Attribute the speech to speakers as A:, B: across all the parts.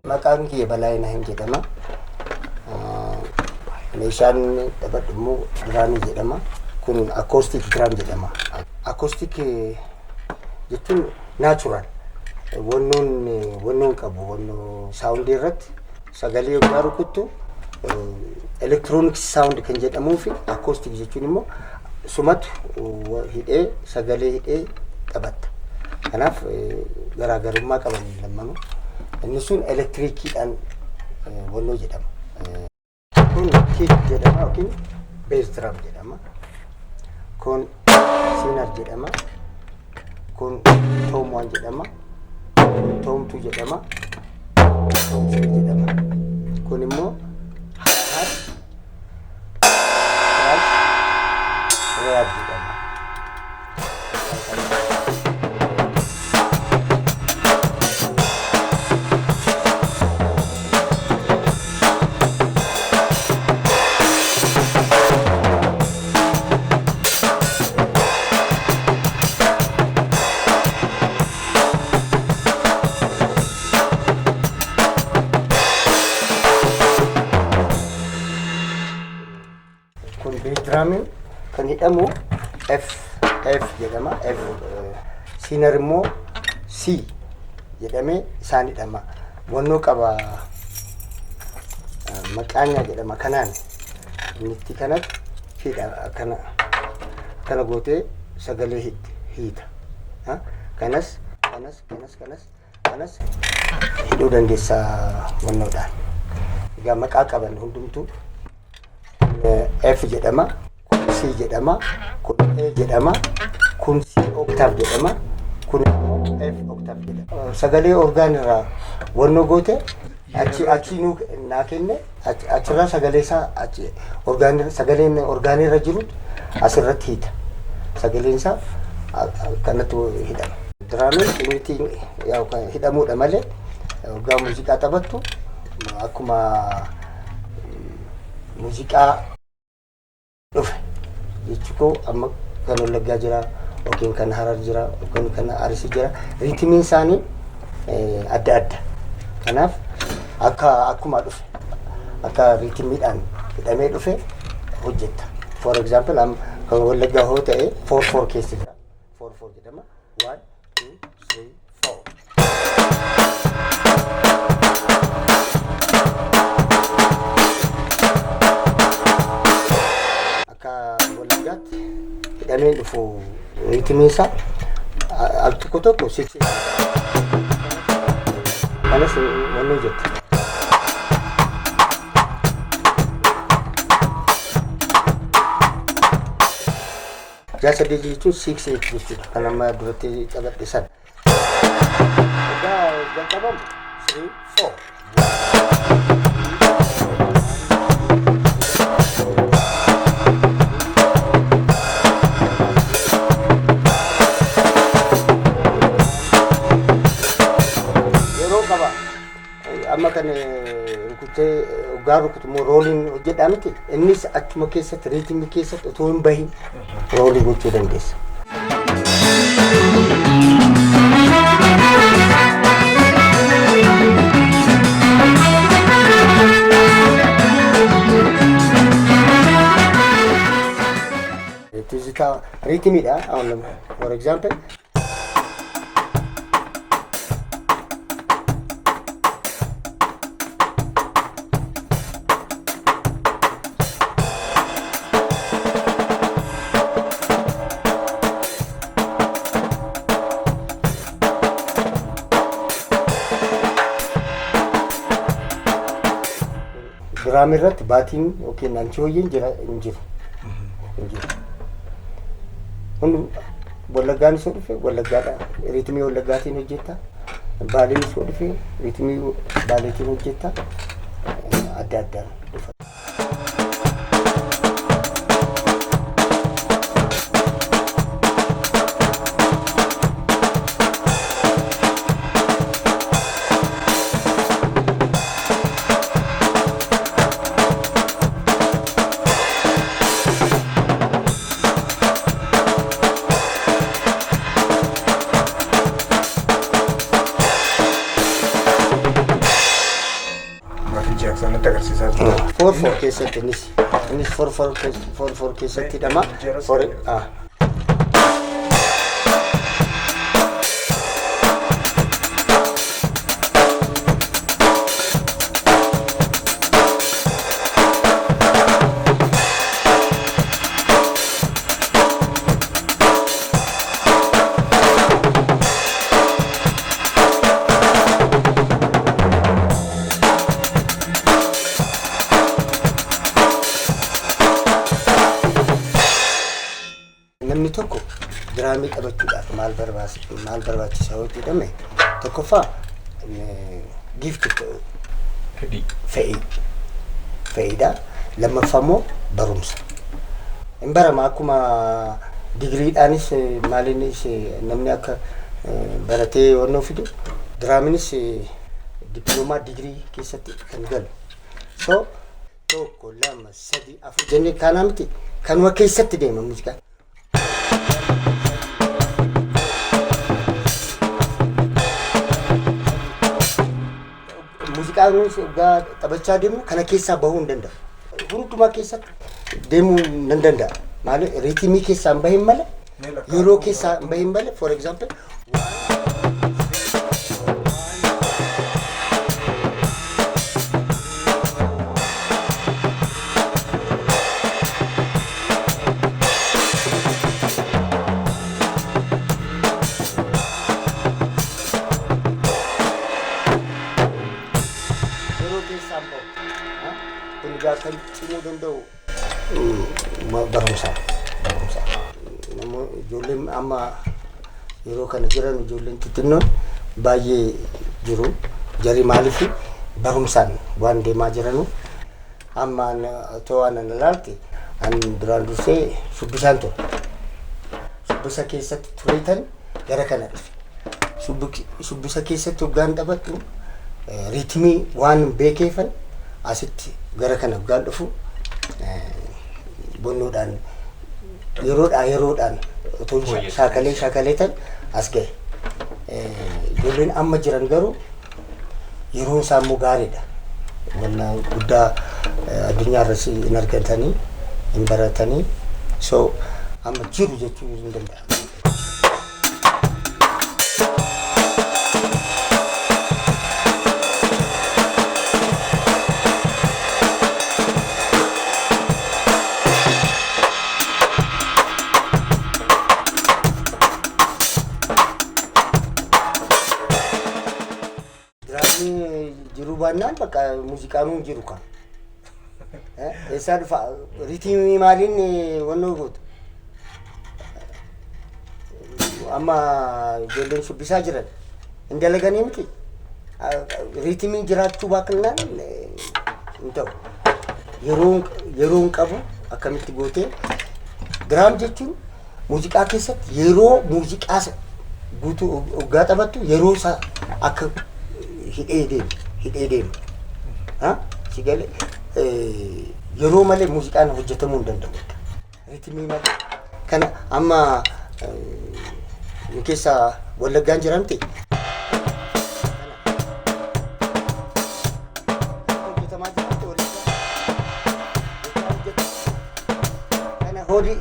A: Maqaan kiyya Balaayinaa hin jedhama. Meeshaan taphadhu immoo diraamii jedhama. Kun acoustic drum jedhama. Acoustic jechuun natural. Wannoon qabu wannoo soundii irratti sagalee yoo rukuttu electronic sound kan jedhamuu fi acoustic jechuun immoo sumatu hidhee sagalee hidhee taphatta. Kanaaf garaagarummaa qaban lamaan. Inni sun elektirikiidhaan wannoo jedhama. Kun kick jedhama yookiin bass drum jedhama. Kun sinar jedhama. Kun tom 1 jedhama. Tom 2 jedhama. Tom 3 jedhama. Kun immoo hat jedhama. Kun bass drum kan hidhamu F jedhama. Sinar immoo C jedhamee isaan hidhama. Wannoo qaba maqaanyaa jedhama. Kanaan inni kanatti hidha kana gootee sagalee hiita. Kanas hidhuu dandeessaa wannoodhaan. Egaa maqaa qaban hundumtuu F jedhama, kun C jedhama, kun A jedhama, kun C octave jedhama, kun F octave jedhama. Sagalee orgaan irraa wannoo goote achi nuu naa kenne achirraa sagalee isaa sagaleen orgaanii irra jiru asirratti hiita. Sagaleen isaa kanatti hidhama. Diraamiin dhimmitiin hidhamuudha malee orgaa muuziqaa taphattu akkuma muuziqaa dhufe jechuun amma kan Wallaggaa jira yookiin kan Harar jira yookiin kan Arsii jira. Riitimiin isaanii adda adda. Kanaaf akkuma dhufe akka riitimiidhaan hidhamee dhufe hojjetta. For example kan Wallaggaa hoo ta'e 4/4 keessa jira. 4/4 jedhama. 1 2 3 Wallaggaatti hidhamee dhufu riitimiin isaa al tokko 6 kanas wannoo jette. Jaasa jechuun 6/8 jechuudha. Kan amma duratti taphadhe sana. Egaa jalqabamu 3/4. Amma kan rukutee ogaa rukutu rooliin hojjedhaa miti. Innis achuma keessatti riitimii keessatti otoo hin bahin roolii gochuu dandeessa. Riitimiidha. For example diraamii irratti baatiin yookiin anchooyyiin hin jiru. Kun Wallaggaan soo dhufe Wallaggaadha. Riitimii Wallaggaatiin hojjetta. Baaleen soo dhufe riitimii Baaleetiin hojjetta. Adda addaan dhufa.
B: nutti agarsiisaa jirta.
A: For keessatti innis for keessatti dhama. Namni tokko diraamii taphachuudhaaf maal barbaachisa yoo jedhame tokkoffaa gift fe'idha. Lammaffaa immoo barumsa. Hin barama akkuma digriidhaanis maaliinis namni akka baratee wannoo fidu diraamiinis diploomaa digrii keessatti kan galu. So tokko lama sadi afur jennee kaanaa miti kanuma keessatti deema muuziqaan. Muuziqaan egaa taphachaa deemu kana keessaa bahuu hin danda'u. Hundumaa keessatti deemuu hin danda'a. Maali riitimii keessaa hin bahin malee yeroo keessaa hin bahin malee for example kan cimuu danda'u barumsa. Ijoolleen amma yeroo kana jiran ijoolleen xixinnoon baay'ee jiru. Jarri maaliif barumsaan waan deemaa jiranu amma otoo waan an ilaalte an duraan dursee shubbisaan ture. Shubbisa keessatti tureetan gara kana dhufe. Shubbisa keessatti hoggaan taphattu riitimii waan beekeefan asitti gara kana hoggaan dhufu bonnoodhaan yeroodhaan otoo shaakalee tan as gahe. Ijoolleen amma jiran garuu yeroon isaa immoo gaariidha. Wanna guddaa addunyaa irratti hin argatanii hin baratanii so amma jiru jechuu hin danda'amu. Jiru baannaan bakka muuziqaanuun jiru kan. Eessaa dhufa riitimii maaliin wannoo gootu. Amma ijoolleen shubbisaa jiran hin dalaganii miti. Riitimiin jiraachuu baannaan hin ta'u. Yeroon qabu akkamitti gootee diraam jechuun muuziqaa keessatti yeroo muuziqaa guutuu hoggaa taphattu yeroo isaa akka hidhee deemu. Sigale yeroo malee muuziqaan hojjetamuu hin danda'u. Riitimii malee. Kana amma keessa Wallaggaan jiramti.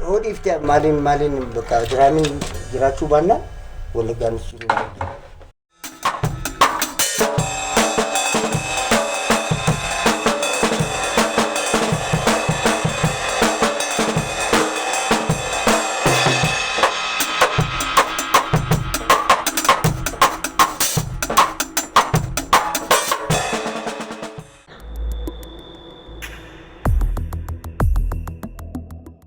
A: Hodhiif maaliin bakka diraamiin jiraachuu baannaan Wallaggaan jiru.